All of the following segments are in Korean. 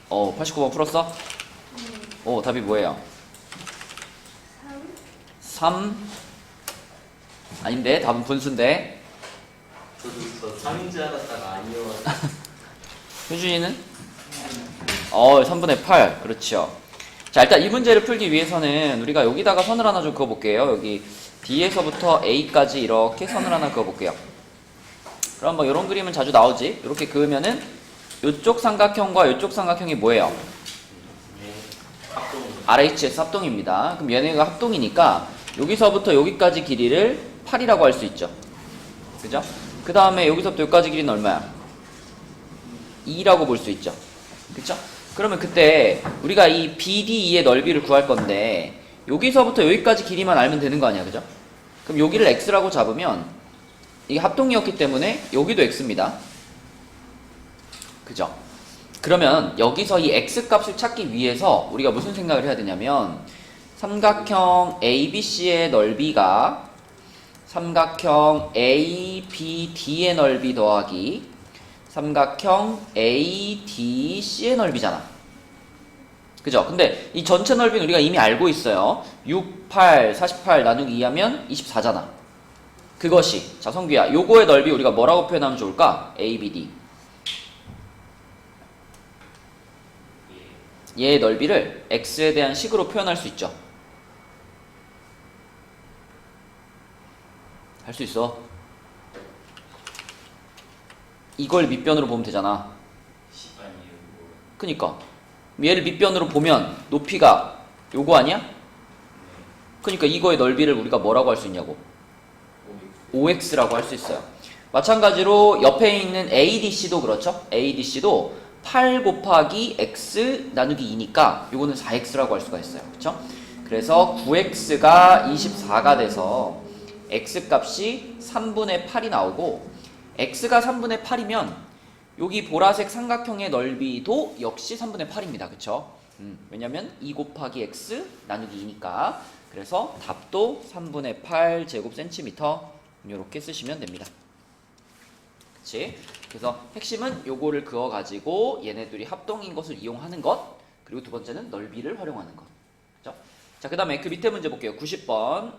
89번 풀었어? 답이 뭐예요? 3? 아닌데 답은 분수인데. 저도 저 3인 줄 알았다가 아니어가지고. 효준이는? 3분의 8. 그렇죠. 자, 일단 이 문제를 풀기 위해서는 우리가 여기다가 선을 하나 좀 그어볼게요. 여기 B에서부터 A까지 이렇게 선을 하나 그어볼게요. 그럼 뭐 이런 그림은 자주 나오지. 이렇게 그으면은 이쪽 삼각형과 이쪽 삼각형이 뭐예요? 합동. RHS 합동입니다. 그럼 얘네가 합동이니까 여기서부터 여기까지 길이를 8이라고 할 수 있죠. 그죠? 그 다음에 여기서부터 여기까지 길이는 얼마야? 2라고 볼 수 있죠. 그쵸? 그러면 그때 우리가 이 BDE의 넓이를 구할 건데 여기서부터 여기까지 길이만 알면 되는 거 아니야. 그죠? 그럼 여기를 X라고 잡으면 이게 합동이었기 때문에 여기도 X입니다. 그죠? 그러면 여기서 이 X 값을 찾기 위해서 우리가 무슨 생각을 해야 되냐면 삼각형 ABC의 넓이가 삼각형 ABD의 넓이 더하기 삼각형 ADC의 넓이잖아. 그죠? 근데 이 전체 넓이는 우리가 이미 알고 있어요. 6, 8, 48 나누기 2하면 24잖아. 그것이, 자 성규야, 요거의 넓이 우리가 뭐라고 표현하면 좋을까? ABD. 얘의 넓이를 x에 대한 식으로 표현할 수 있죠. 할 수 있어. 이걸 밑변으로 보면 되잖아. 그니까 얘를 밑변으로 보면 높이가 요거 아니야? 그니까 이거의 넓이를 우리가 뭐라고 할 수 있냐고. OX라고 할 수 있어요. 마찬가지로 옆에 있는 ADC도 그렇죠. ADC도 8 곱하기 x 나누기 2니까 요거는 4x라고 할 수가 있어요. 그쵸? 그래서 9x가 24가 돼서 x 값이 3분의 8이 나오고 x가 3분의 8이면 여기 보라색 삼각형의 넓이도 역시 3분의 8입니다. 그쵸? 왜냐면 2 곱하기 x 나누기 2니까. 그래서 답도 3분의 8 제곱센티미터 이렇게 쓰시면 됩니다. 그치? 그래서 핵심은 요거를 그어가지고 얘네들이 합동인 것을 이용하는 것, 그리고 두 번째는 넓이를 활용하는 것. 그죠? 자, 그 다음에 그 밑에 문제 볼게요. 90번.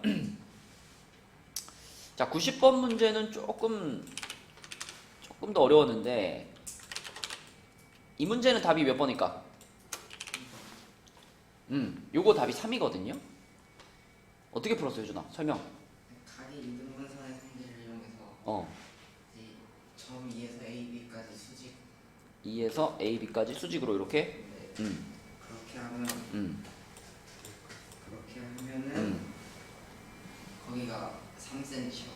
자, 90번 문제는 조금 더 어려웠는데 이 문제는 답이 몇 번일까? 요거 답이 3이거든요. 어떻게 풀었어요, 준아? 설명. 각이 이등분선의 성질을 이용해서 이제 점 2에서 AB까지 수직. 2에서 AB까지 수직으로 이렇게. 네. 그렇게 하면 그렇게 하면은 거기가 3cm요.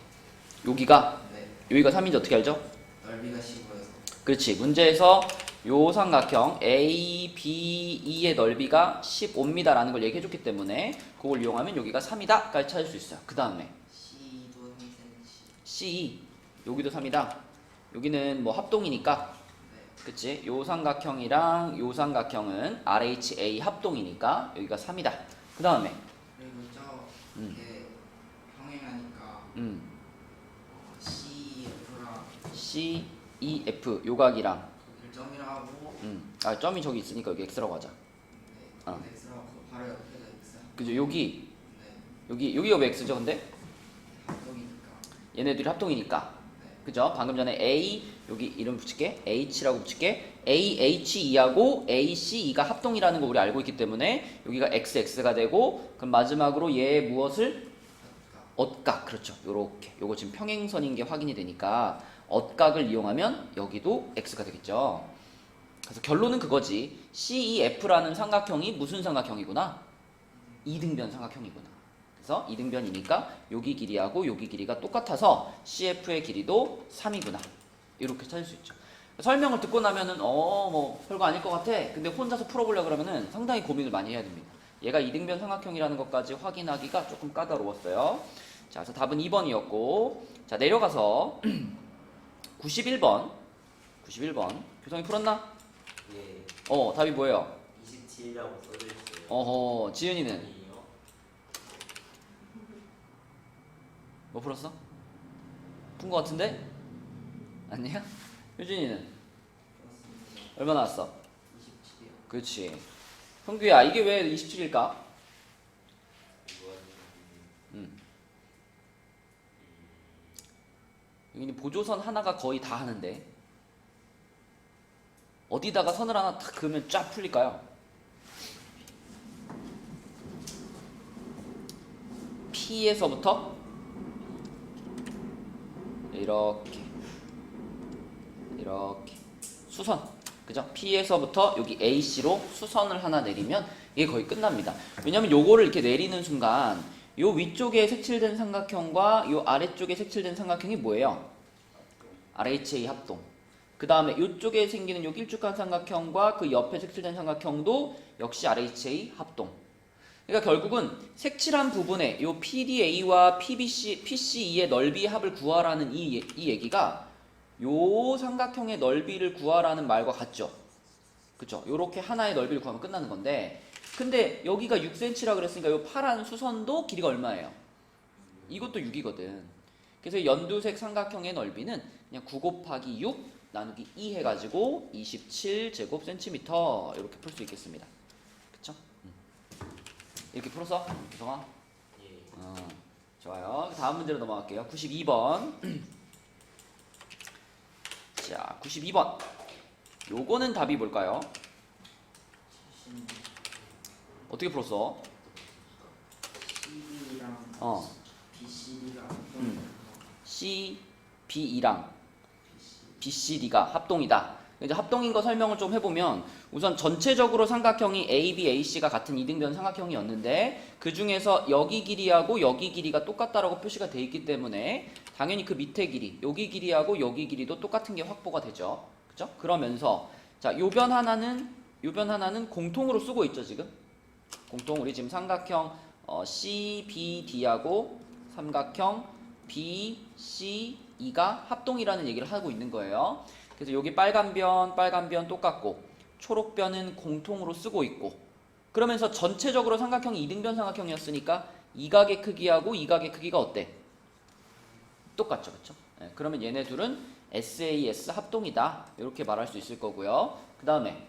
여기가 네. 여기가 3인지 어떻게 알죠? 넓이가 15여서. 그렇지. 문제에서 요 삼각형 ABE의 넓이가 15m라는 걸 얘기해줬기 때문에 그걸 이용하면 여기가 3이다 까지 찾을 수 있어요. 그 다음에 C도 3cm. C 여기도 3이다. 여기는 뭐 합동이니까. 네. 그치? 요 삼각형이랑 요 삼각형은 RHA 합동이니까 여기가 3이다. 그 다음에 그리고 이게 평행하니까 CF랑 CEF 요각이랑 거기를 점이라 하고. 점이 저기 있으니까 여기 X라고 하자. 네. X라고 바로 옆에가 X. 그죠? 여기 네. 여기가 왜 X죠? 근데 합동이니까. 얘네들이 합동이니까. 네. 그죠? 방금 전에 A 여기 이름 붙일게. H라고 붙일게. AHE하고 ACE가 합동이라는 거 우리 알고 있기 때문에 여기가 XX가 되고, 그럼 마지막으로 얘 무엇을? 얻각. 그렇죠. 요렇게. 요거 지금 평행선인 게 확인이 되니까 얻각을 이용하면 여기도 X가 되겠죠. 그래서 결론은 그거지. CEF라는 삼각형이 무슨 삼각형이구나? 이등변 삼각형이구나. 그래서 이등변이니까 여기 길이하고 여기 길이가 똑같아서 CF의 길이도 3이구나. 이렇게 찾을 수 있죠. 설명을 듣고 나면은 뭐 별거 아닐 것 같아. 근데 혼자서 풀어보려고 그러면은 상당히 고민을 많이 해야 됩니다. 얘가 이등변 삼각형이라는 것까지 확인하기가 조금 까다로웠어요. 자, 그래서 답은 2번이었고, 자 내려가서 91번 교성이 풀었나? 예. 답이 뭐예요? 27이라고 써져있어요. 지은이는 아니요. 뭐 풀었어? 푼 거 같은데? 아니야? 효준이는 얼마 나왔어? 27이요. 그렇지. 형규야, 이게 왜 27일까? 여기는 보조선 하나가 거의 다 하는데 어디다가 선을 하나 탁 그으면 쫙 풀릴까요? P에서부터 이렇게 수선, 그죠? P에서부터 여기 AC로 수선을 하나 내리면 이게 거의 끝납니다. 왜냐면 요거를 이렇게 내리는 순간 요 위쪽에 색칠된 삼각형과 요 아래쪽에 색칠된 삼각형이 뭐예요? RHA 합동. 그 다음에 이쪽에 생기는 요 길쭉한 삼각형과 그 옆에 색칠된 삼각형도 역시 RHA 합동. 그러니까 결국은 색칠한 부분에 요 PDA와 PCE의 넓이의 합을 구하라는 이 얘기가 요 삼각형의 넓이를 구하라는 말과 같죠. 그쵸? 요렇게 하나의 넓이를 구하면 끝나는 건데, 근데 여기가 6cm라 그랬으니까 요 파란 수선도 길이가 얼마예요? 이것도 6이거든. 그래서 연두색 삼각형의 넓이는 그냥 9 곱하기 6 나누기 2 해가지고 27제곱센티미터 이렇게 풀 수 있겠습니다. 그쵸? 이렇게 풀었어? 유성아? 예. 좋아요. 다음 문제로 넘어갈게요. 92번. 자, 92번. 요거는 답이 뭘까요? 어떻게 풀었어? CB랑 BCD가 C, B2랑 BCD가 합동이다. 이제 합동인 거 설명을 좀 해보면 우선 전체적으로 삼각형이 AB, AC가 같은 이등변 삼각형이었는데 그 중에서 여기 길이하고 여기 길이가 똑같다라고 표시가 돼 있기 때문에 당연히 그 밑에 길이, 여기 길이하고 여기 길이도 똑같은 게 확보가 되죠. 그죠? 그러면서 자, 요 변 하나는 공통으로 쓰고 있죠, 지금. 공통 우리 지금 삼각형 CBD하고 삼각형 BCE가 합동이라는 얘기를 하고 있는 거예요. 그래서 여기 빨간 변 똑같고 초록 변은 공통으로 쓰고 있고 그러면서 전체적으로 삼각형이 이등변 삼각형이었으니까 이 각의 크기하고 이 각의 크기가 어때? 똑같죠, 그렇죠? 네, 그러면 얘네 둘은 SAS 합동이다 이렇게 말할 수 있을 거고요. 그 다음에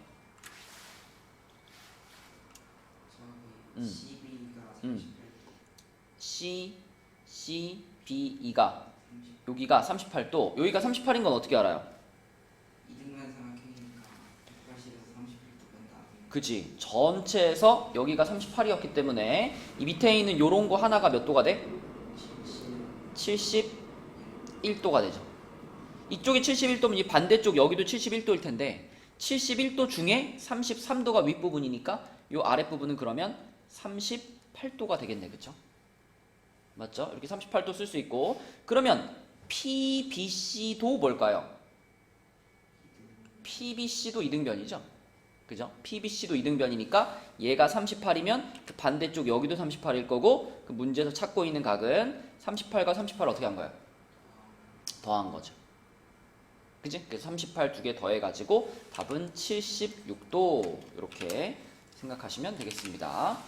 CBE가 여기가 38도, 여기가 38인 건 어떻게 알아요? 이등변 삼각형이니까 180에서 38도 뺀다. 그치. 전체에서 여기가 38이었기 때문에 이 밑에 있는 요런 거 하나가 몇 도가 돼? 71도가 되죠. 이쪽이 71도면 이 반대쪽 여기도 71도일 텐데 71도 중에 33도가 윗부분이니까 요 아랫부분은 그러면 38도가 되겠네. 그쵸? 맞죠? 이렇게 38도 쓸 수 있고 그러면 PBC도 뭘까요? PBC도 이등변이죠. 그죠? PBC도 이등변이니까 얘가 38이면 그 반대쪽 여기도 38일 거고 그 문제에서 찾고 있는 각은 38과 38을 어떻게 한 거예요? 더한 거죠. 그지? 그래서 38 두 개 더해가지고 답은 76도 이렇게 생각하시면 되겠습니다.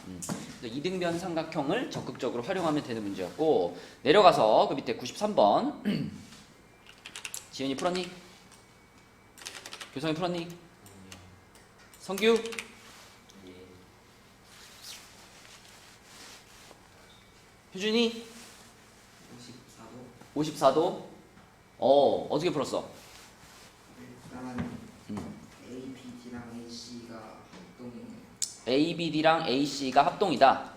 이등변 삼각형을 적극적으로 활용하면 되는 문제였고 내려가서 그 밑에 93번 지현이 풀었니? 교성이 풀었니? 성규? 예. 효준이? 54도 54도? 어떻게 풀었어? 일단 ABD랑 AC가 합동이에요. ABD랑 AC가 합동이다.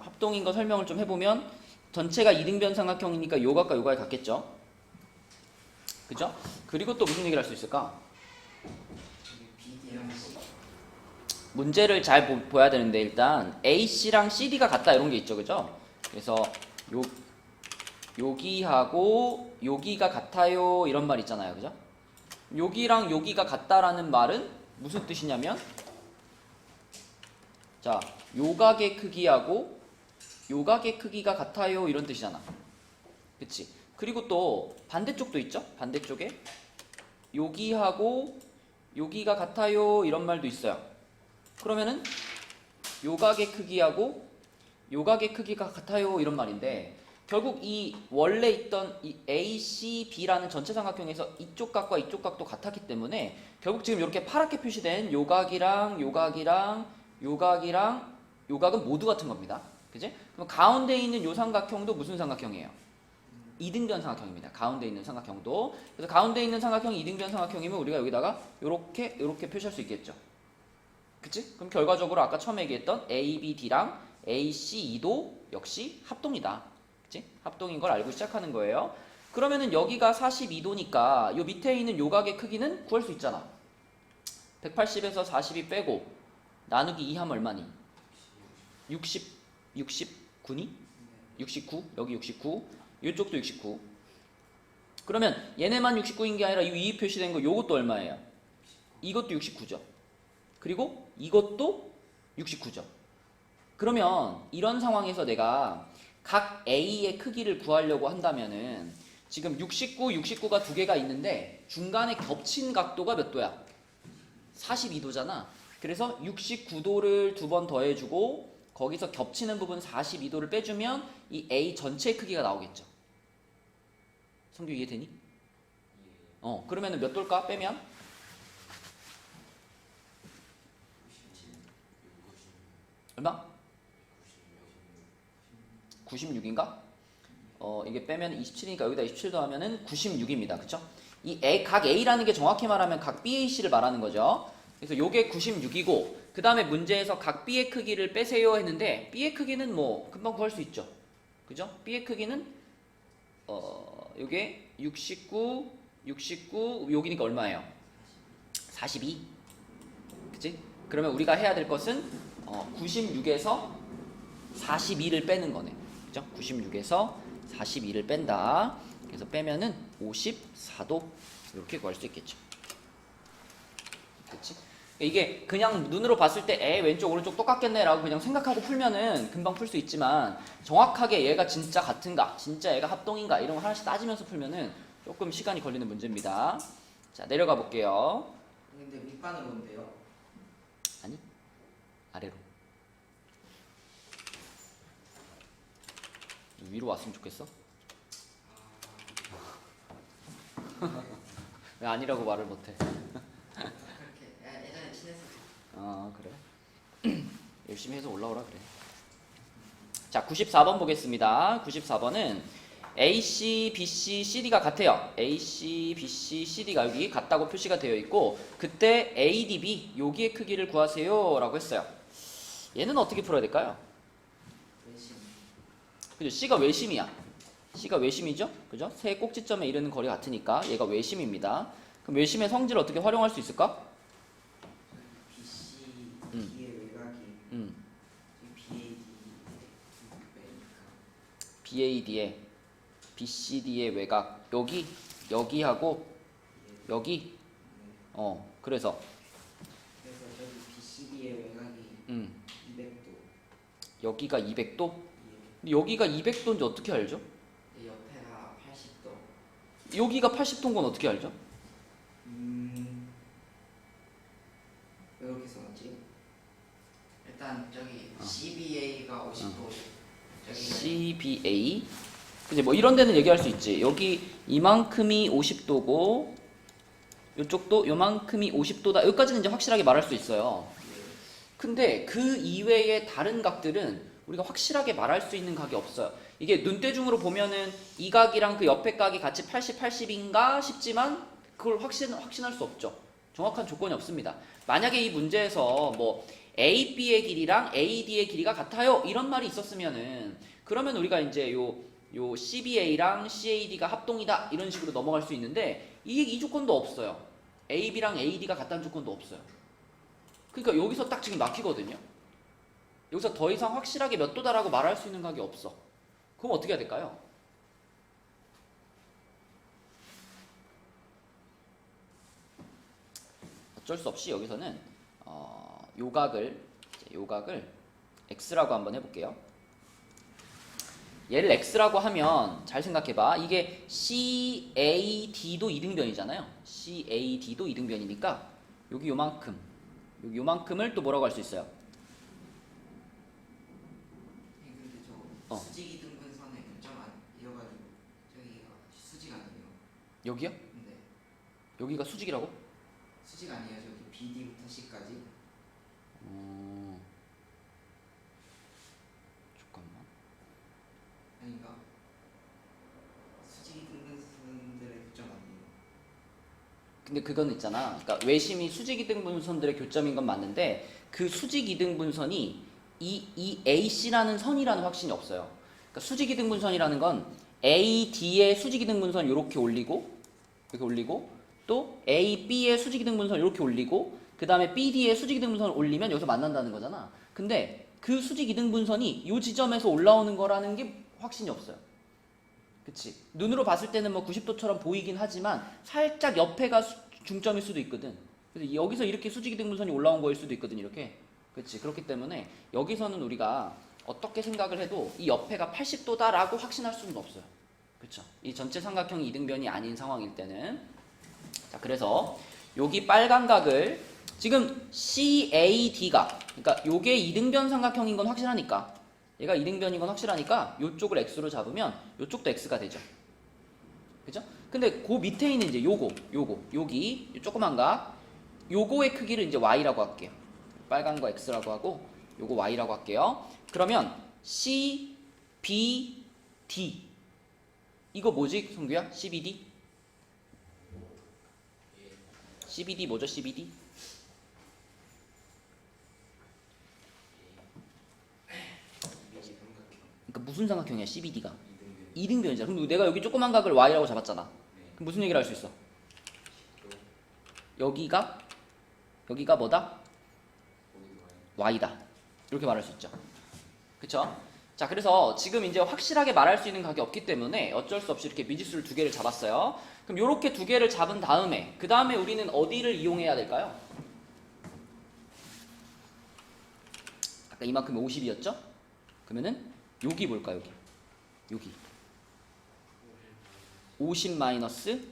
합동인 거 설명을 좀 해보면 전체가 이등변 삼각형이니까 요각과 요각이 같겠죠? 그죠? 그리고 또 무슨 얘기를 할 수 있을까? BD랑 C 문제를 잘 보야 되는데 일단 AC랑 CD가 같다 이런 게 있죠, 그죠? 그래서 여기하고 여기가 같아요 이런 말 있잖아요, 그죠? 여기랑 여기가 같다라는 말은 무슨 뜻이냐면 자, 요각의 크기하고 요각의 크기가 같아요 이런 뜻이잖아. 그치? 그리고 또 반대쪽도 있죠? 반대쪽에 여기하고 여기가 같아요 이런 말도 있어요. 그러면은 요각의 크기하고 요각의 크기가 같아요 이런 말인데 결국 이 원래 있던 이 ACB라는 전체 삼각형에서 이쪽 각과 이쪽 각도 같았기 때문에 결국 지금 이렇게 파랗게 표시된 요 각이랑 요 각이랑 요 각이랑 요 각은 모두 같은 겁니다. 그지? 그럼 가운데 있는 요 삼각형도 무슨 삼각형이에요? 이등변 삼각형입니다. 가운데 있는 삼각형도. 그래서 가운데 있는 삼각형이 이등변 삼각형이면 우리가 여기다가 요렇게 표시할 수 있겠죠. 그치? 그럼 결과적으로 아까 처음에 얘기했던 ABD랑 ACE도 역시 합동이다. 그치? 합동인 걸 알고 시작하는 거예요. 그러면은 여기가 42도니까 요 밑에 있는 요 각의 크기는 구할 수 있잖아. 180에서 42 빼고 나누기 2 하면 얼마니? 69니? 69? 여기 69. 이쪽도 69. 그러면 얘네만 69인 게 아니라 이 위에 표시된 거 요것도 얼마예요? 이것도 69죠. 그리고 이것도 69죠. 그러면 이런 상황에서 내가 각 A의 크기를 구하려고 한다면은 지금 69, 69가 두 개가 있는데 중간에 겹친 각도가 몇 도야? 42도잖아. 그래서 69도를 두 번 더해주고 거기서 겹치는 부분 42도를 빼주면 이 A 전체 크기가 나오겠죠. 성규 이해되니? 그러면은 몇 도일까? 빼면? 얼마? 96인가? 이게 빼면 27이니까 여기다 27도 하면은 96입니다. 그쵸? 각 A라는 게 정확히 말하면 각 BAC를 말하는 거죠. 그래서 요게 96이고, 그 다음에 문제에서 각 B의 크기를 빼세요 했는데, B의 크기는 뭐, 금방 구할 수 있죠. 그죠? B의 크기는, 요게 69, 여기니까 얼마예요? 42. 그치? 그러면 우리가 해야 될 것은, 96에서 42를 빼는 거네. 그죠? 96에서 42를 뺀다. 그래서 빼면은 54도. 이렇게 구할 수 있겠죠. 그치? 이게 그냥 눈으로 봤을 때 왼쪽 오른쪽 똑같겠네 라고 그냥 생각하고 풀면은 금방 풀 수 있지만 정확하게 얘가 진짜 같은가 진짜 얘가 합동인가 이런 거 하나씩 따지면서 풀면은 조금 시간이 걸리는 문제입니다. 자, 내려가 볼게요. 근데 밑반으로 온대요. 아니, 아래로. 위로 왔으면 좋겠어? 왜 아니라고 말을 못해? 그렇게 예전에 친했었어. 그래. 열심히 해서 올라오라 그래. 자, 94번 보겠습니다. 94번은 AC, BC, CD가 같아요. AC, BC, CD가 여기 같다고 표시가 되어 있고 그때 ADB 여기의 크기를 구하세요 라고 했어요. 얘는 어떻게 풀어야 될까요? 외심. 그죠? C가 외심이야. C가 외심이죠? 그죠? 세 꼭지점에 이르는 거리 같으니까 얘가 외심입니다. 그럼 외심의 성질을 어떻게 활용할 수 있을까? BC D의 외곽이 BAD의 BCD의 외곽 여기하고 여기 그래서 저기 BCD의 외곽이 200도. 여기가 200도? 근데 여기가 200도인지 어떻게 알죠? 옆에가 80도. 여기가 80도인 건 어떻게 알죠? 왜 이렇게 써놨지? 일단 저기 CBA가 50도. CBA 그치 뭐 이런 데는 얘기할 수 있지. 여기 이만큼이 50도고 이쪽도 요만큼이 50도다. 여기까지는 이제 확실하게 말할 수 있어요. 근데 그 이외의 다른 각들은 우리가 확실하게 말할 수 있는 각이 없어요. 이게 눈대중으로 보면은 이 각이랑 그 옆에 각이 같이 80, 80인가 싶지만 그걸 확신할 수 없죠. 정확한 조건이 없습니다. 만약에 이 문제에서 뭐 AB의 길이랑 AD의 길이가 같아요 이런 말이 있었으면은 그러면 우리가 이제 요 CBA랑 CAD가 합동이다 이런 식으로 넘어갈 수 있는데 이 조건도 없어요. AB랑 AD가 같다는 조건도 없어요. 그러니까 여기서 딱 지금 막히거든요. 여기서 더 이상 확실하게 몇 도다라고 말할 수 있는 각이 없어. 그럼 어떻게 해야 될까요? 어쩔 수 없이 여기서는 요 각을 X라고 한번 해볼게요. 얘를 X라고 하면 잘 생각해봐. 이게 CAD도 이등변이잖아요. CAD도 이등변이니까 여기 요만큼을 또 뭐라고 할 수 있어요? 근데 저 수직이등분선의 교점 여기요? 네. 여기가 수직이라고? 수직 아니에요. 저기 BD부터 C까지. 잠깐만. 아닌가? 수직이 등분선들의 교점 아니에요? 근데 그건 있잖아. 그러니까 외심이 수직 이등분선들의 교점인 건 맞는데 그 수직 이등분선이 이 AC라는 선이라는 확신이 없어요. 그러니까 수직 이등분선이라는 건 AD의 수직 이등분선 이렇게 올리고 이렇게 올리고 또 AB의 수직 이등분선 이렇게 올리고 그 다음에 BD의 수직 이등분선을 올리면 여기서 만난다는 거잖아. 근데 그 수직 이등분선이 이 지점에서 올라오는 거라는 게 확신이 없어요. 그치? 눈으로 봤을 때는 뭐 90도처럼 보이긴 하지만 살짝 옆에가 중점일 수도 있거든. 그래서 여기서 이렇게 수직 이등분선이 올라온 거일 수도 있거든. 이렇게. 그치? 그렇기 때문에 여기서는 우리가 어떻게 생각을 해도 이 옆에가 80도다라고 확신할 수는 없어요. 그쵸? 이 전체 삼각형이 이등변이 아닌 상황일 때는. 자, 그래서 여기 빨간 각을 지금 CAD가 그러니까 요게 이등변 삼각형인 건 확실하니까 얘가 이등변인 건 확실하니까 요쪽을 x로 잡으면 요쪽도 x가 되죠. 그죠? 근데 그 밑에 있는 이제 요거 여기 요 조그만 각 요거의 크기를 이제 y라고 할게요. 빨간 거 x라고 하고 요거 y라고 할게요. 그러면 C, B, D 이거 뭐지, 성규야? CBD? CBD 뭐죠, CBD? 그러니까 무슨 삼각형이야, CBD가? 이등변이잖아. 그럼 내가 여기 조그만 각을 y라고 잡았잖아. 그럼 무슨 얘기를 할 수 있어? 여기가 뭐다? y다. 이렇게 말할 수 있죠. 그쵸? 자, 그래서 지금 이제 확실하게 말할 수 있는 각이 없기 때문에 어쩔 수 없이 이렇게 미지수를 두 개를 잡았어요. 그럼 요렇게 두 개를 잡은 다음에 그 다음에 우리는 어디를 이용해야 될까요? 아까 이만큼 50이었죠? 그러면은 여기 뭘까, 여기 50 마이너스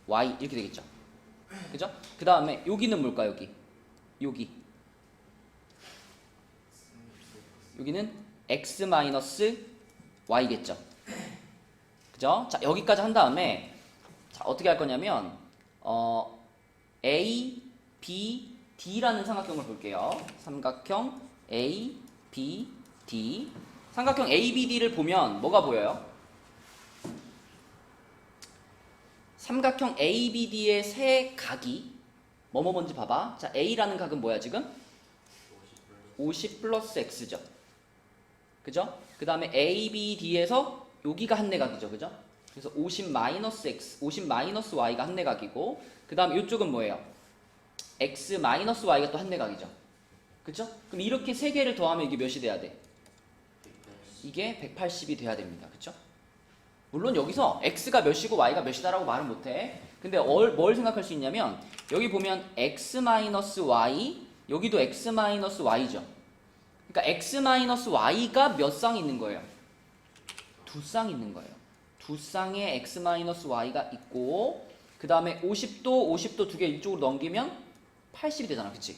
y 이렇게 되겠죠. 그죠? 그 다음에 여기는 뭘까, 여기는 x 마이너스 y겠죠. 그죠? 자, 여기까지 한 다음에 자, 어떻게 할 거냐면 A, B, D라는 삼각형을 볼게요. 삼각형 A, B, D. 삼각형 A, B, D를 보면 뭐가 보여요? 삼각형 A, B, D의 세 각이 뭔지 봐봐. 자, A라는 각은 뭐야 지금? 50 플러스 X죠. 그죠? 그 다음에 A, B, D에서 여기가 한내각이죠. 그죠? 그래서 50 마이너스 X, 50 마이너스 Y가 한내각이고 그 다음에 이쪽은 뭐예요? X 마이너스 Y가 또 한내각이죠. 그죠? 그럼 이렇게 세 개를 더하면 이게 몇이 돼야 돼? 이게 180이 돼야 됩니다. 그죠? 물론 여기서 X가 몇이고 Y가 몇이다라고 말은 못해. 근데 뭘 생각할 수 있냐면 여기 보면 X 마이너스 Y, 여기도 X 마이너스 Y죠. 그러니까 X 마이너스 Y가 몇 쌍 있는 거예요? 두 쌍 있는 거예요. 두 쌍의 X 마이너스 Y가 있고 그 다음에 50도 두 개 이쪽으로 넘기면 80이 되잖아. 그치?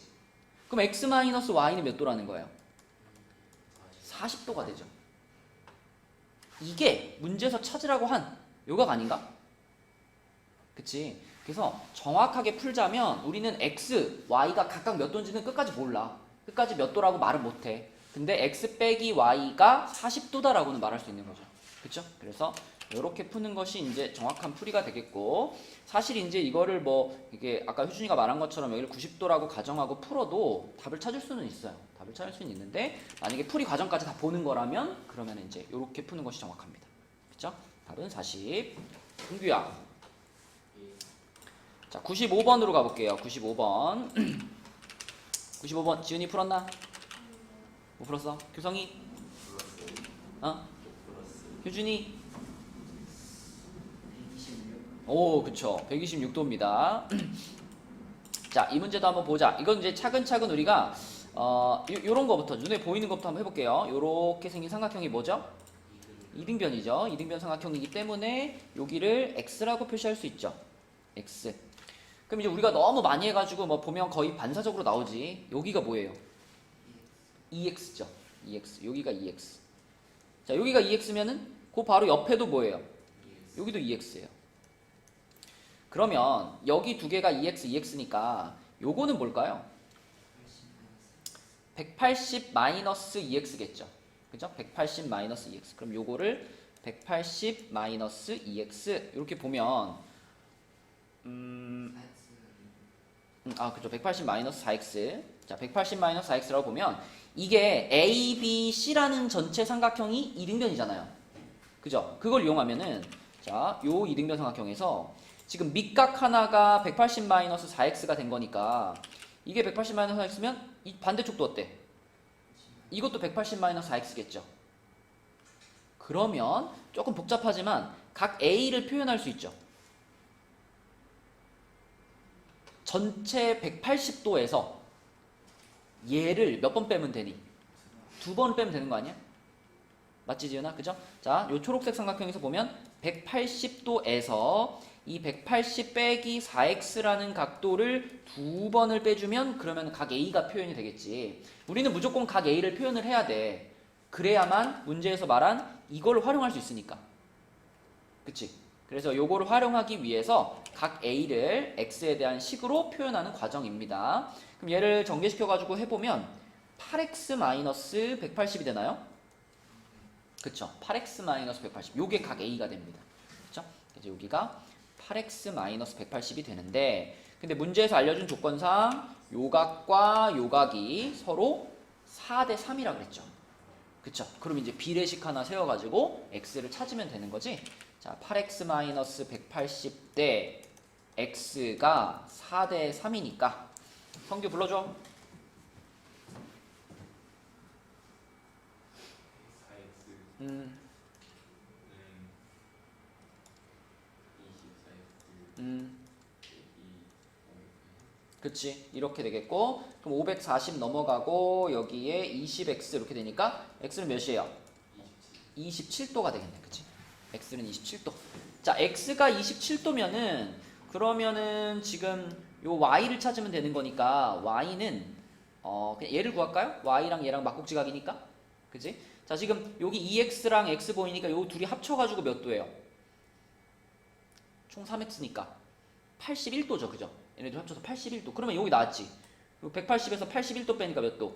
그럼 X 마이너스 Y는 몇 도라는 거예요? 40도가 되죠. 이게 문제에서 찾으라고 한 요각 아닌가? 그치? 그래서 정확하게 풀자면 우리는 X, Y가 각각 몇 도인지는 끝까지 몰라. 끝까지 몇 도라고 말을 못해. 근데 X 빼기 Y가 40도다라고는 말할 수 있는 거죠. 그쵸? 그래서 이렇게 푸는 것이 이제 정확한 풀이가 되겠고, 사실 이제 이거를 뭐 이게 아까 효준이가 말한 것처럼 여기를 90도라고 가정하고 풀어도 답을 찾을 수는 있어요. 답을 찾을 수는 있는데 만약에 풀이 과정까지 다 보는 거라면 그러면 이제 이렇게 푸는 것이 정확합니다. 그쵸? 답은 40. 흥규야. 자, 95번으로 가볼게요. 95번. 95번 지은이 풀었나? 못 풀었어? 규성이? 효준이? 126. 오, 그쵸. 126도입니다. 자, 이 문제도 한번 보자. 이건 이제 차근차근 우리가 요런 거부터 눈에 보이는 것부터 한번 해볼게요. 요렇게 생긴 삼각형이 뭐죠? 이등변이죠. 이등변 삼각형이기 때문에 여기를 x라고 표시할 수 있죠. x. 그럼 이제 우리가 너무 많이 해가지고 뭐 보면 거의 반사적으로 나오지. 여기가 뭐예요? EX죠. EX. 여기가 EX. 자, 여기가 EX면은 그 바로 옆에도 뭐예요? 여기도 EX예요. 그러면 여기 두 개가 2x, 2x니까 요거는 뭘까요? 180 마이너스 2x겠죠. 그죠? 180 마이너스 2x. 그럼 요거를 180 마이너스 2x 이렇게 보면 그죠. 180 마이너스 4x. 자, 180 마이너스 4x라고 보면 이게 ABC라는 전체 삼각형이 이등변이잖아요. 그죠? 그걸 이용하면은 자, 요 이등변 삼각형에서 지금 밑각 하나가 180 마이너스 4x가 된 거니까 이게 180 마이너스 4x면 이 반대쪽도 어때? 이것도 180 마이너스 4x겠죠. 그러면 조금 복잡하지만 각 A를 표현할 수 있죠. 전체 180도에서 얘를 몇 번 빼면 되니? 2번 빼면 되는 거 아니야? 맞지 지은아? 그죠? 자, 요 초록색 삼각형에서 보면 180도에서 이 180 빼기 4x라는 각도를 2번을 빼주면 그러면 각 A가 표현이 되겠지. 우리는 무조건 각 A를 표현을 해야 돼. 그래야만 문제에서 말한 이걸 활용할 수 있으니까. 그치? 그래서 요거를 활용하기 위해서 각 A를 X에 대한 식으로 표현하는 과정입니다. 그럼 얘를 전개시켜가지고 해보면 8x-180이 되나요? 그쵸? 8x-180. 요게 각 A가 됩니다. 그쵸? 이제 여기가 8x-180이 되는데, 근데 문제에서 알려준 조건상 요각과 요각이 서로 4대 3이라 그랬죠. 그쵸? 그럼 이제 비례식 하나 세워가지고 x를 찾으면 되는 거지. 자, 8x-180 대 x가 4대 3이니까 성규 불러줘. 4x 24x 그치, 이렇게 되겠고, 그럼 540 넘어가고 여기에 20x 이렇게 되니까 x는 몇이에요? 27도가 되겠네. 그치? x는 27도. 자, x가 27도면은 그러면은 지금 요 y를 찾으면 되는 거니까 y는 그냥 얘를 구할까요? y랑 얘랑 막국지각이니까. 그치? 자, 지금 여기 2x랑 x 보이니까 요 둘이 합쳐가지고 몇 도예요? 총 3x니까 81도죠. 그죠? 얘네들 합쳐서 81도. 그러면 여기 나왔지. 180에서 81도 빼니까 몇 도?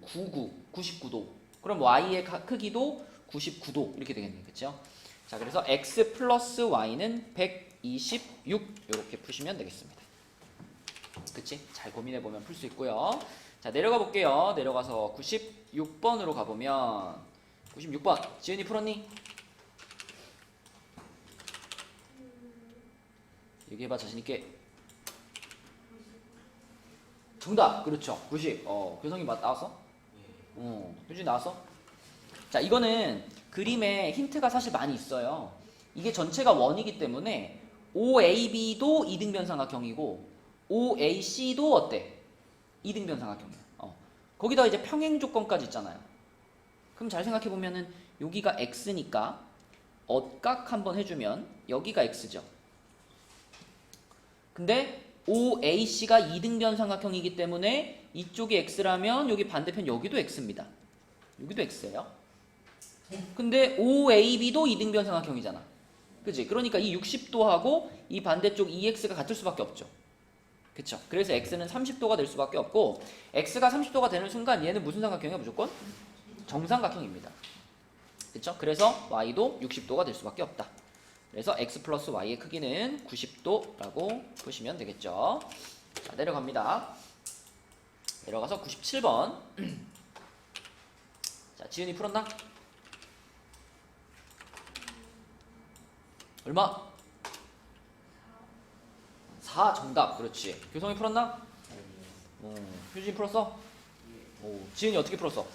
99도. 그럼 y의 크기도 99도 이렇게 되겠네. 그쵸? 자, 그래서 x 플러스 y는 126 이렇게 푸시면 되겠습니다. 그치? 잘 고민해보면 풀 수 있고요. 자, 내려가 볼게요. 내려가서 96번으로 가보면 96번 지은이 풀었니? 얘기해봐 자신있게. 정답! 그렇죠. 90. 교성이 나왔어? 효진이 나왔어? 자, 이거는 그림에 힌트가 사실 많이 있어요. 이게 전체가 원이기 때문에 OAB도 이등변 삼각형이고 OAC도 어때? 이등변 삼각형이야. 거기다 이제 평행 조건까지 있잖아요. 그럼 잘 생각해보면은 여기가 X니까 엇각 한번 해주면 여기가 X죠. 근데 OAC가 이등변 삼각형이기 때문에 이쪽이 X라면 여기 반대편 여기도 X입니다. 여기도 X예요. 근데 OAB도 이등변 삼각형이잖아. 그치? 그러니까 이 60도하고 이 반대쪽 EX가 같을 수밖에 없죠. 그쵸? 그래서 X는 30도가 될 수밖에 없고 X가 30도가 되는 순간 얘는 무슨 삼각형이야? 무조건 정삼각형입니다. 그쵸? 그래서 Y도 60도가 될 수밖에 없다. 그래서 x 플러스 y의 크기는 90도라고 보시면 되겠죠. 자, 내려갑니다. 내려가서 97번. 자, 지은이 풀었나? 얼마? 4 정답. 그렇지. 교성이 풀었나? 효진이 풀었어? 오, 지은이 어떻게 풀었어?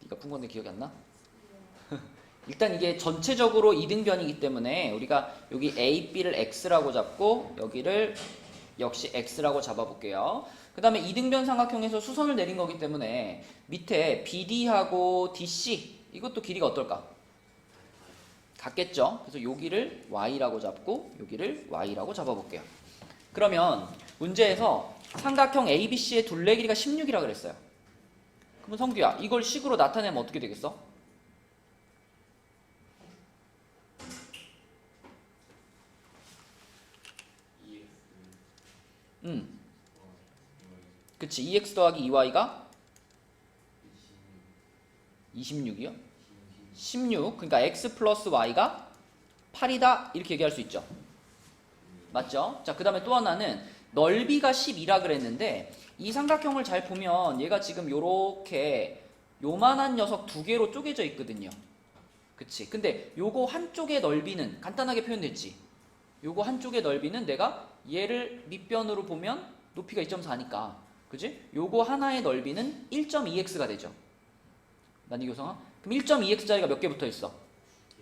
네가 푼 건데 기억이 안 나? 일단 이게 전체적으로 이등변이기 때문에 우리가 여기 A, B를 X라고 잡고 여기를 역시 X라고 잡아볼게요. 그 다음에 이등변 삼각형에서 수선을 내린 거기 때문에 밑에 BD하고 DC 이것도 길이가 어떨까? 같겠죠? 그래서 여기를 y라고 잡고 여기를 y라고 잡아볼게요. 그러면 문제에서 삼각형 ABC의 둘레 길이가 16이라 그랬어요. 그러면 성규야, 이걸 식으로 나타내면 어떻게 되겠어? 그치, 2x 더하기 2y가 26이요? 16, 그러니까 x 플러스 y가 8이다 이렇게 얘기할 수 있죠. 맞죠? 자, 그 다음에 또 하나는 넓이가 12라 그랬는데 이 삼각형을 잘 보면 얘가 지금 요렇게 요만한 녀석 두 개로 쪼개져 있거든요. 그치? 근데 요거 한쪽의 넓이는 간단하게 표현됐지. 요거 한쪽의 넓이는 내가 얘를 밑변으로 보면 높이가 2.4니까 그치? 요거 하나의 넓이는 1.2x가 되죠. 맞니 교성아? 그럼 1.2x짜리가 몇 개 붙어 있어?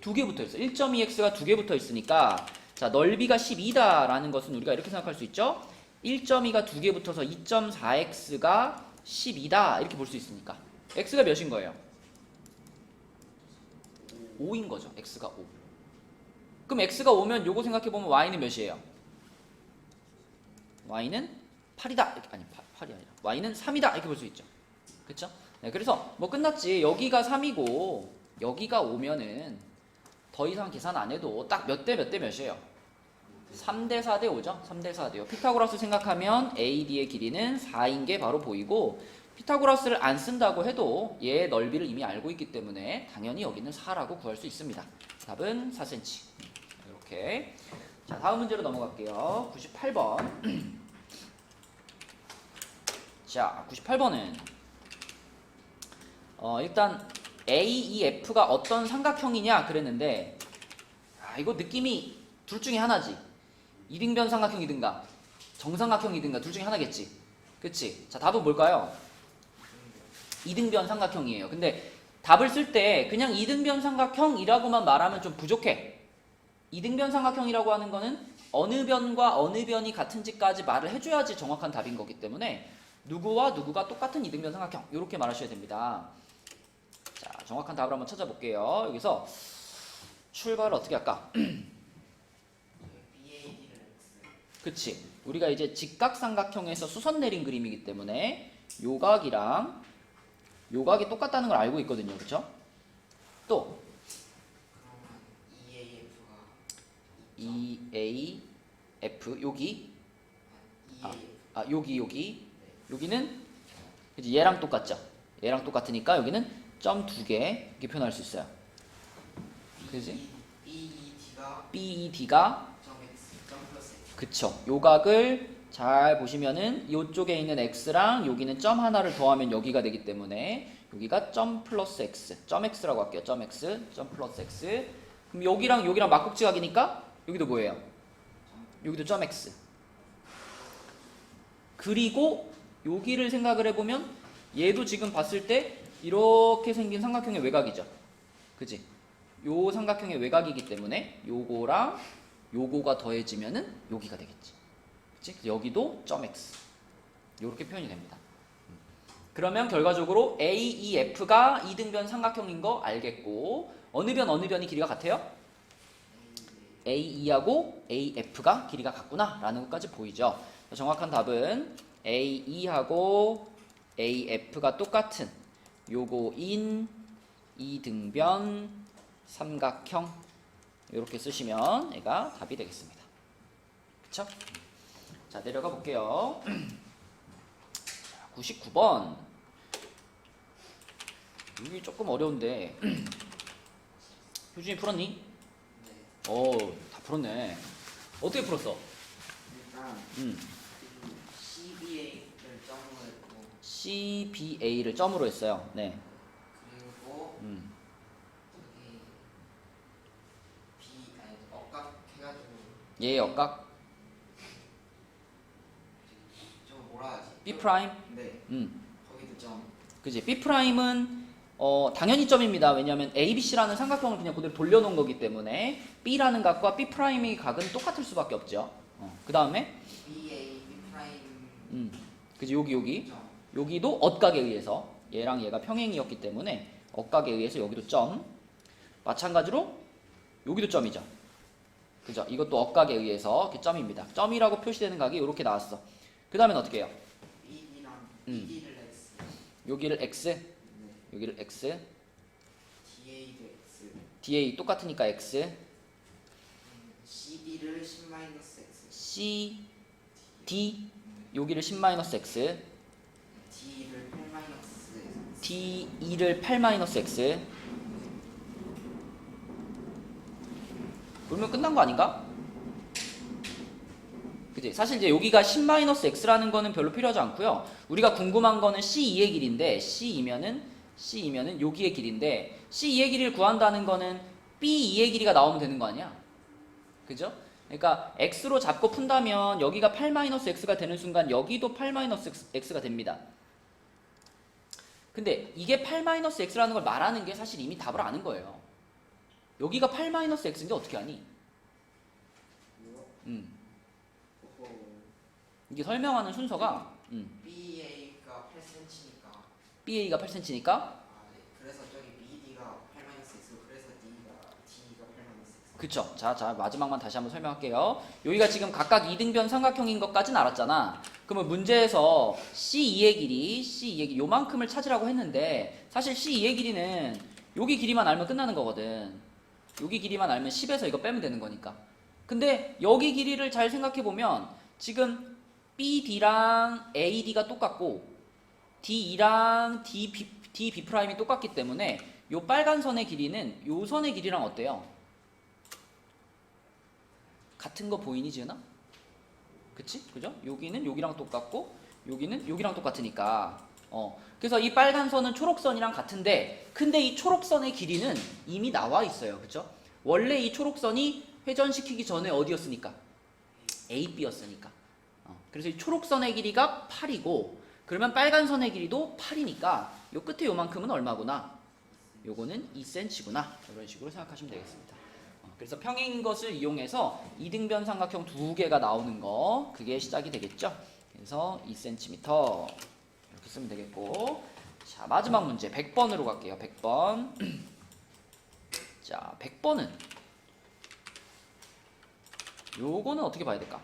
두 개 붙어 있어. 1.2x가 두 개 붙어 있으니까 자, 넓이가 12다 라는 것은 우리가 이렇게 생각할 수 있죠. 1.2가 두 개 붙어서 2.4x가 12다 이렇게 볼 수 있으니까 x가 몇인 거예요? 5인 거죠. x가 5. 그럼 x가 5면 요거 생각해보면 y는 몇이에요? y는 8이다. 아니 8이 아니라 y는 3이다 이렇게 볼 수 있죠. 그쵸? 네, 그래서 뭐 끝났지. 여기가 3이고 여기가 5면은 더 이상 계산 안 해도 딱 몇 대 몇 대 몇이에요? 3대 4대 5죠? 3대 4대요. 피타고라스 생각하면 AD의 길이는 4인 게 바로 보이고 피타고라스를 안 쓴다고 해도 얘의 넓이를 이미 알고 있기 때문에 당연히 여기는 4라고 구할 수 있습니다. 답은 4cm. 이렇게. 자, 다음 문제로 넘어갈게요. 98번. 자, 98번은 일단 AEF가 어떤 삼각형이냐 그랬는데 이거 느낌이 둘 중에 하나지. 이등변 삼각형이든가 정삼각형이든가 둘 중에 하나겠지. 그치? 자, 답은 뭘까요? 이등변 삼각형이에요. 근데 답을 쓸 때 그냥 이등변 삼각형이라고만 말하면 좀 부족해. 이등변 삼각형이라고 하는 거는 어느 변과 어느 변이 같은지까지 말을 해줘야지 정확한 답인 거기 때문에 누구와 누구가 똑같은 이등변 삼각형 이렇게 말하셔야 됩니다. 자, 정확한 답을 한번 찾아볼게요. 여기서 출발을 어떻게 할까? 그치? 우리가 이제 직각삼각형에서 수선 내린 그림이기 때문에 요각이랑 요각이 똑같다는 걸 알고 있거든요. 그쵸? 또 EAF 여기 여기는 이제 얘랑 똑같죠? 얘랑 똑같으니까 여기는 점 2개 이렇게 표현할 수 있어요. 그지? BED가 그쵸. 요각을 잘 보시면은 요쪽에 있는 x랑 여기는 점 하나를 더하면 여기가 되기 때문에 여기가 점 플러스 x, 점 x라고 할게요. 점 x, 점 플러스 x. 그럼 여기랑 여기랑 막국지각이니까 여기도 뭐예요? 여기도 점 x. 그리고 여기를 생각을 해보면 얘도 지금 봤을 때 이렇게 생긴 삼각형의 외곽이죠. 그치? 요 삼각형의 외곽이기 때문에 요거랑 요거가 더해지면은 여기가 되겠지. 그치? 여기도 점 x. 요렇게 표현이 됩니다. 그러면 결과적으로 AEF가 이등변 삼각형인 거 알겠고 어느 변이 길이가 같아요? AE하고 AF가 길이가 같구나 라는 것까지 보이죠. 정확한 답은 AE하고 AF가 똑같은 요거인 이등변 삼각형 이렇게 쓰시면 얘가 답이 되겠습니다. 그쵸? 자, 내려가 볼게요. 99번. 여기 조금 어려운데 효준이 풀었니? 네. 오, 다 풀었네. 어떻게 풀었어? 일단 CBA를 점으로 했고 CBA를 점으로 했어요. 네. 그리고 저기 억각 해가지고 얘의 역각 저거 뭐라 하지? B 프라임. 네. 거기도 점. 그지? B 프라임은 당연히 점입니다. 왜냐하면 ABC라는 삼각형을 그냥 그대로 돌려놓은 거기 때문에 B라는 각과 B 프라임의 각은 똑같을 수밖에 없죠. 그 다음에 BA, B 프라임 그지? 여기 점. 여기도 엇각에 의해서 얘랑 얘가 평행이었기 때문에 억각에 의해서 여기도 점. 마찬가지로 여기도 점이죠. 그죠? 이것도 억각에 의해서 이렇게 점입니다. 점이라고 표시되는 각이 이렇게 나왔어. 그 다음엔 어떻게 해요? BD랑 음. BD를 X. 여기를 x, 네. 여기를 x, DA도 X. DA 똑같으니까 x, CD를 10-X. C, D, 여기를 10-x, D를 8-X. D2를 8-x. 그러면 끝난 거 아닌가? 그치? 사실 이제 여기가 10-x라는 거는 별로 필요하지 않고요. 우리가 궁금한 거는 C2의 길인데 C이면은 여기의 길인데 C2의 길이를 구한다는 거는 B2의 길이가 나오면 되는 거 아니야? 그죠? 그러니까 x로 잡고 푼다면 여기가 8-x가 되는 순간 여기도 8-x가 됩니다. 근데 이게 8-x라는 걸 말하는 게 사실 이미 답을 아는 거예요. 여기가 8-x인데 어떻게 하니? 이게 설명하는 순서가 BA가 8cm니까. BA가 8cm니까 아, 네. 그래서 저기 BD가 8-X. 그래서 D가 8-X. 그쵸. 자 마지막만 다시 한번 설명할게요. 여기가 지금 각각 이등변 삼각형인 것까지는 알았잖아. 그러면 문제에서 C2의 길이 요만큼을 찾으라고 했는데 사실 C2의 길이는 여기 길이만 알면 끝나는 거거든. 여기 길이만 알면 10에서 이거 빼면 되는 거니까. 근데 여기 길이를 잘 생각해보면 지금 BD랑 AD가 똑같고 DE랑 DB'이 똑같기 때문에 요 빨간 선의 길이는 요 선의 길이랑 어때요? 같은 거 보이니 지은아? 그치? 그죠? 여기는 여기랑 똑같고 여기는 여기랑 똑같으니까 그래서 이 빨간 선은 초록선이랑 같은데 근데 이 초록선의 길이는 이미 나와 있어요. 그죠? 원래 이 초록선이 회전시키기 전에 어디였으니까? AB였으니까 그래서 이 초록선의 길이가 8이고 그러면 빨간 선의 길이도 8이니까 요 끝에 요만큼은 얼마구나? 요거는 2cm구나. 이런 식으로 생각하시면 되겠습니다. 그래서 평행인 것을 이용해서 이등변 삼각형 두 개가 나오는 거 그게 시작이 되겠죠. 그래서 2cm 이렇게 쓰면 되겠고 자 마지막 문제 100번으로 갈게요. 100번 자 100번은 요거는 어떻게 봐야 될까?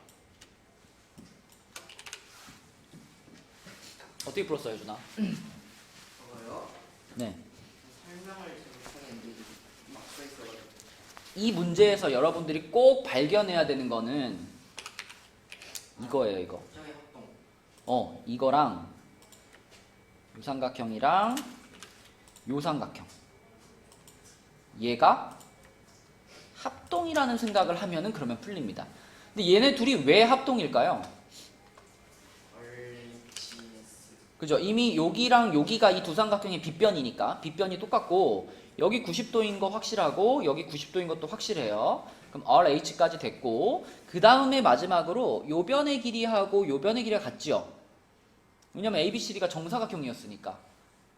어떻게 풀었어요 준아? 저거요? 네. 설명을 잘 못하겠는데 막 써있어가지고. 이 문제에서 여러분들이 꼭 발견해야 되는 거는 이거예요. 이거 저기 합동. 이거랑 요 삼각형이랑 요 삼각형 얘가 합동이라는 생각을 하면은 그러면 풀립니다. 근데 얘네 둘이 왜 합동일까요? RHS. 그죠? 이미 여기랑 여기가 이 두 삼각형의 빗변이니까 빗변이 똑같고 여기 90도인 거 확실하고 여기 90도인 것도 확실해요. 그럼 RH까지 됐고 그 다음에 마지막으로 요 변의 길이하고 요 변의 길이가 같죠? 왜냐면 ABCD가 정사각형이었으니까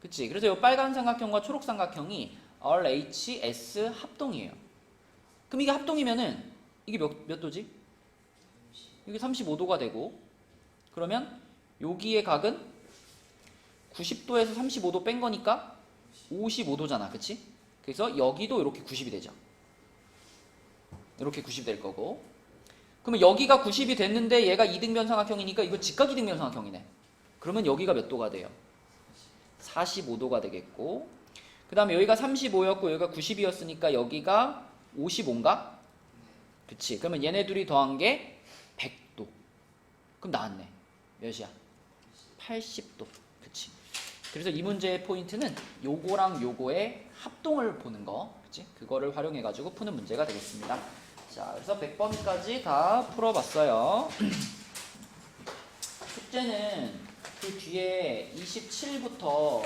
그치? 그래서 요 빨간 삼각형과 초록 삼각형이 RHS 합동이에요. 그럼 이게 합동이면은 이게 몇 도지? 이게 35도가 되고 그러면 여기의 각은 90도에서 35도 뺀 거니까 55도잖아. 그치? 그래서 여기도 이렇게 90이 되죠. 이렇게 90이 될 거고 그러면 여기가 90이 됐는데 얘가 이등변 삼각형이니까 이거 직각 이등변 삼각형이네. 그러면 여기가 몇 도가 돼요? 45도가 되겠고 그 다음에 여기가 35였고 여기가 90이었으니까 여기가 55인가? 그치? 그러면 얘네 둘이 더한 게 100도. 그럼 나왔네. 몇이야? 80도. 그치? 그래서 이 문제의 포인트는 요거랑 요거의 합동을 보는 거. 그치? 그거를 활용해가지고 푸는 문제가 되겠습니다. 자, 그래서 100번까지 다 풀어봤어요. 숙제는 그 뒤에 27부터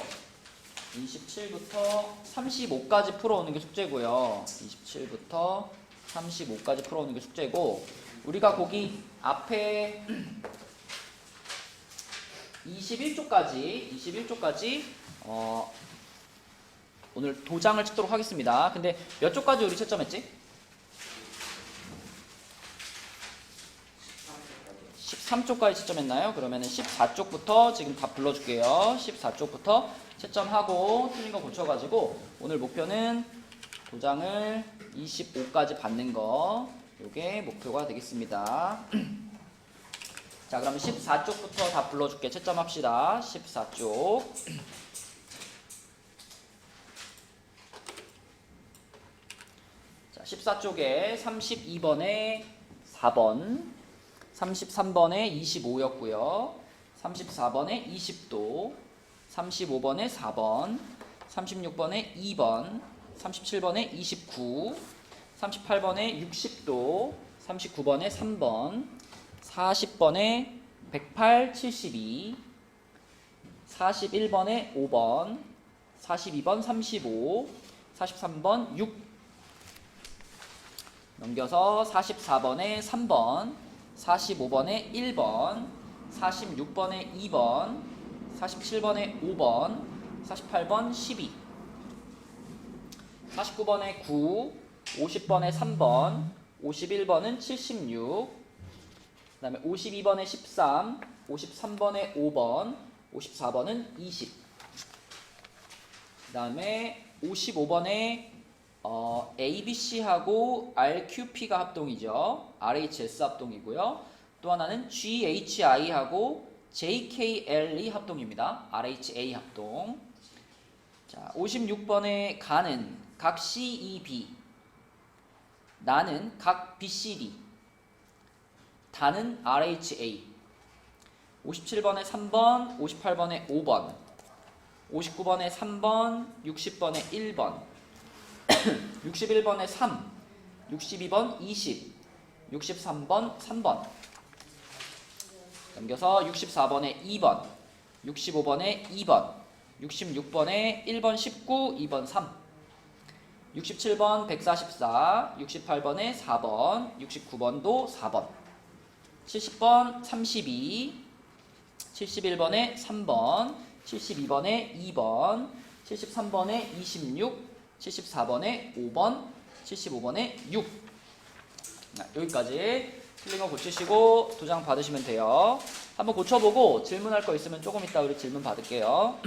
35까지 풀어오는 게 숙제고요. 27부터 35까지 풀어오는 게 숙제고 우리가 거기 앞에 21조까지 오늘 도장을 찍도록 하겠습니다. 근데 몇 조까지 우리 채점했지? 13쪽까지 채점했나요? 그러면은 14쪽부터 지금 다 불러줄게요. 14쪽부터 채점하고 틀린 거 고쳐가지고 오늘 목표는 도장을 25까지 받는 거, 요게 목표가 되겠습니다. 자, 그러면 14쪽부터 다 불러줄게. 채점합시다. 14쪽. 자, 14쪽에 32번에 4번, 33번에 25였고요. 34번에 20도, 35번에 4번, 36번에 2번, 37번에 29, 38번에 60도, 39번에 3번, 40번에 108, 72, 41번에 5번, 42번 35, 43번 6. 넘겨서 44번에 3번, 45번에 1번, 46번에 2번, 47번에 5번, 48번 12, 49번에 9, 50번에 3번, 51번은 76, 그 다음에 52번에 13, 53번에 5번, 54번은 20, 그 다음에 55번에 ABC하고 RQP가 합동이죠. RHS 합동이고요. 또 하나는 GHI하고 JKL이 합동입니다. RHA 합동. 자, 56번에 가는 각 CEB, 나는 각 BCD, 다는 RHA. 57번에 3번, 58번에 5번, 59번에 3번, 60번에 1번, 61번에 3, 62번 20, 63번 3번. 넘겨서 64번에 2번, 65번에 2번, 66번에 1번 19, 2번 3, 67번 144, 68번에 4번, 69번도 4번, 70번 32, 71번에 3번, 72번에 2번, 73번에 26, 74번에 5번, 75번에 6. 여기까지 틀린 거 고치시고 도장 받으시면 돼요. 한번 고쳐보고 질문할 거 있으면 조금 이따 우리 질문 받을게요.